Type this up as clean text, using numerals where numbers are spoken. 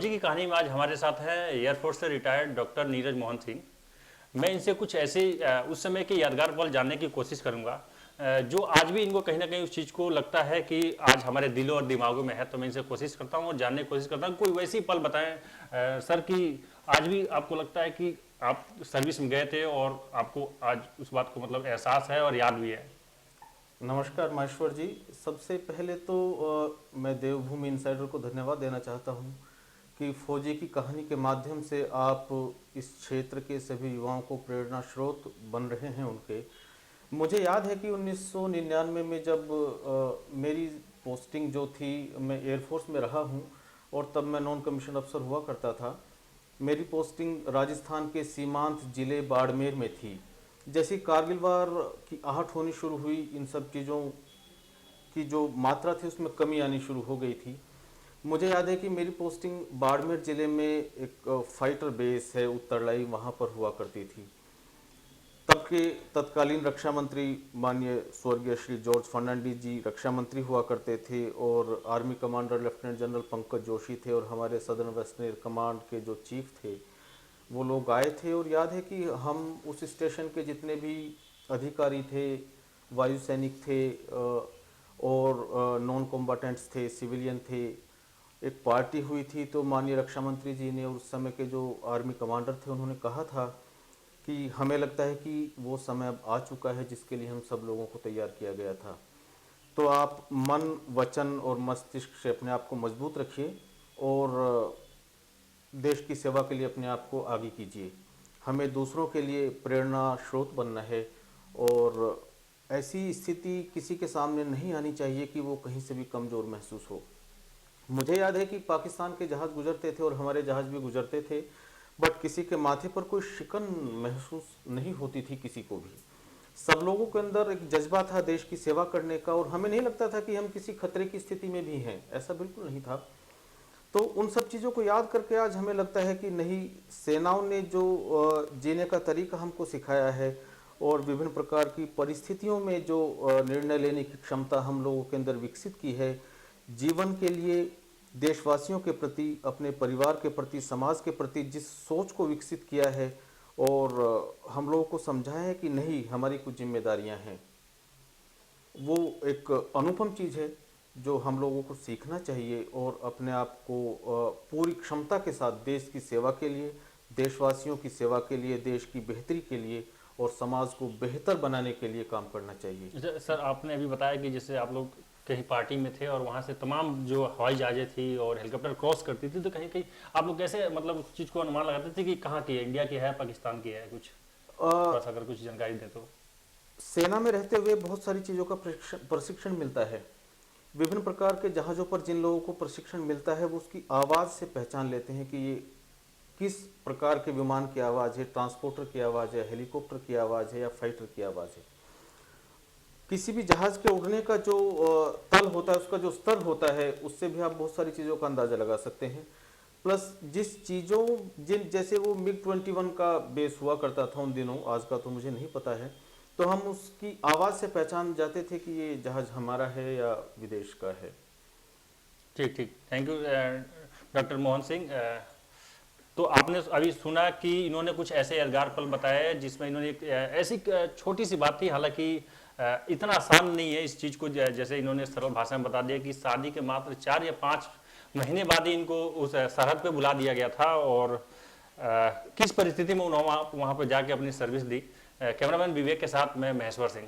फौजी की कहानी में आज हमारे साथ हैं एयरफोर्स से रिटायर्ड डॉक्टर नीरज मोहन सिंह। मैं इनसे कुछ ऐसे उस समय के यादगार पल जानने की कोशिश करूंगा जो आज भी इनको कहीं ना कहीं उस चीज़ को लगता है कि आज हमारे दिलों और दिमागों में है। तो मैं इनसे कोशिश करता हूं और जानने की कोशिश करता हूं कोई वैसी पल बताएं सर कि आज भी आपको लगता है कि आप सर्विस में गए थे और आपको आज उस बात को मतलब एहसास है और याद भी है। नमस्कार महेश्वर जी। सबसे पहले तो मैं देवभूमि इनसाइडर को धन्यवाद देना चाहता हूं कि फौजी की कहानी के माध्यम से आप इस क्षेत्र के सभी युवाओं को प्रेरणा स्रोत बन रहे हैं उनके। मुझे याद है कि 1999 में जब मेरी पोस्टिंग जो थी, मैं एयरफोर्स में रहा हूं और तब मैं नॉन कमीशन अफसर हुआ करता था। मेरी पोस्टिंग राजस्थान के सीमांत जिले बाड़मेर में थी। जैसे कारगिल वार की आहट होनी शुरू हुई, इन सब चीज़ों की जो मात्रा थी उसमें कमी आनी शुरू हो गई थी। मुझे याद है कि मेरी पोस्टिंग बाड़मेर ज़िले में एक फाइटर बेस है उत्तरलाई, वहाँ पर हुआ करती थी। तब के तत्कालीन रक्षा मंत्री माननीय स्वर्गीय श्री जॉर्ज फर्नांडीज जी रक्षा मंत्री हुआ करते थे और army commander lieutenant general Pankaj Joshi थे और हमारे सदर्न वेस्टर्न एयर कमांड के जो चीफ थे वो लोग आए थे। और याद है कि हम उस स्टेशन के जितने भी अधिकारी थे, वायु सैनिक थे और नॉन कॉम्बाटेंट्स थे, सिविलियन थे, एक पार्टी हुई थी। तो माननीय रक्षा मंत्री जी ने, उस समय के जो आर्मी कमांडर थे, उन्होंने कहा था कि हमें लगता है कि वो समय अब आ चुका है जिसके लिए हम सब लोगों को तैयार किया गया था। तो आप मन, वचन और मस्तिष्क से अपने आप को मजबूत रखिए और देश की सेवा के लिए अपने आप को आगे कीजिए। हमें दूसरों के लिए प्रेरणा स्रोत बनना है और ऐसी स्थिति किसी के सामने नहीं आनी चाहिए कि वो कहीं से भी कमज़ोर महसूस हो। मुझे याद है कि पाकिस्तान के जहाज़ गुजरते थे और हमारे जहाज़ भी गुजरते थे, बट किसी के माथे पर कोई शिकन महसूस नहीं होती थी किसी को भी। सब लोगों के अंदर एक जज्बा था देश की सेवा करने का और हमें नहीं लगता था कि हम किसी खतरे की स्थिति में भी हैं, ऐसा बिल्कुल नहीं था। तो उन सब चीज़ों को याद करके आज हमें लगता है कि नहीं, सेनाओं ने जो जीने का तरीका हमको सिखाया है और विभिन्न प्रकार की परिस्थितियों में जो निर्णय लेने की क्षमता हम लोगों के अंदर विकसित की है, जीवन के लिए, देशवासियों के प्रति, अपने परिवार के प्रति, समाज के प्रति जिस सोच को विकसित किया है और हम लोगों को समझाया है कि नहीं, हमारी कुछ जिम्मेदारियां हैं, वो एक अनुपम चीज़ है जो हम लोगों को सीखना चाहिए और अपने आप को पूरी क्षमता के साथ देश की सेवा के लिए, देशवासियों की सेवा के लिए, देश की बेहतरी के लिए और समाज को बेहतर बनाने के लिए काम करना चाहिए। सर आपने अभी बताया कि जैसे आप लोग कहीं पार्टी में थे और वहाँ से तमाम जो हवाई जहाजें थी और हेलीकॉप्टर क्रॉस करती थी, तो कहीं कहीं आप लोग कैसे मतलब उस चीज़ को अनुमान लगाते थे कि कहाँ की है, इंडिया की है, पाकिस्तान की है? कुछ थोड़ा सा अगर कुछ जानकारी दें तो। सेना में रहते हुए बहुत सारी चीज़ों का प्रशिक्षण मिलता है। विभिन्न प्रकार के जहाज़ों पर जिन लोगों को प्रशिक्षण मिलता है वो उसकी आवाज़ से पहचान लेते हैं कि ये किस प्रकार के विमान की आवाज़ है, ट्रांसपोर्टर की आवाज़ है, हेलीकॉप्टर की आवाज़ है या फाइटर की आवाज़ है। किसी भी जहाज़ के उड़ने का जो तल होता है, उसका जो स्तर होता है, उससे भी आप बहुत सारी चीज़ों का अंदाज़ा लगा सकते हैं। प्लस जिस चीज़ों जिन जैसे वो MiG-21 का बेस हुआ करता था उन दिनों, आज का तो मुझे नहीं पता है, तो हम उसकी आवाज़ से पहचान जाते थे कि ये जहाज़ हमारा है या विदेश का है। ठीक ठीक, thank you doctor Mohan Singh. तो आपने अभी सुना कि इन्होंने कुछ ऐसे यादगार पल बताए जिसमें इन्होंने एक ऐसी छोटी सी बात थी, हालांकि इतना आसान नहीं है इस चीज़ को, जैसे इन्होंने सरल भाषा में बता दिया कि शादी के मात्र 4 या 5 महीने बाद ही इनको उस सरहद पे बुला दिया गया था और किस परिस्थिति में उन्होंने वहाँ पर जाके अपनी सर्विस दी। कैमरामैन विवेक के साथ मैं महेश्वर सिंह।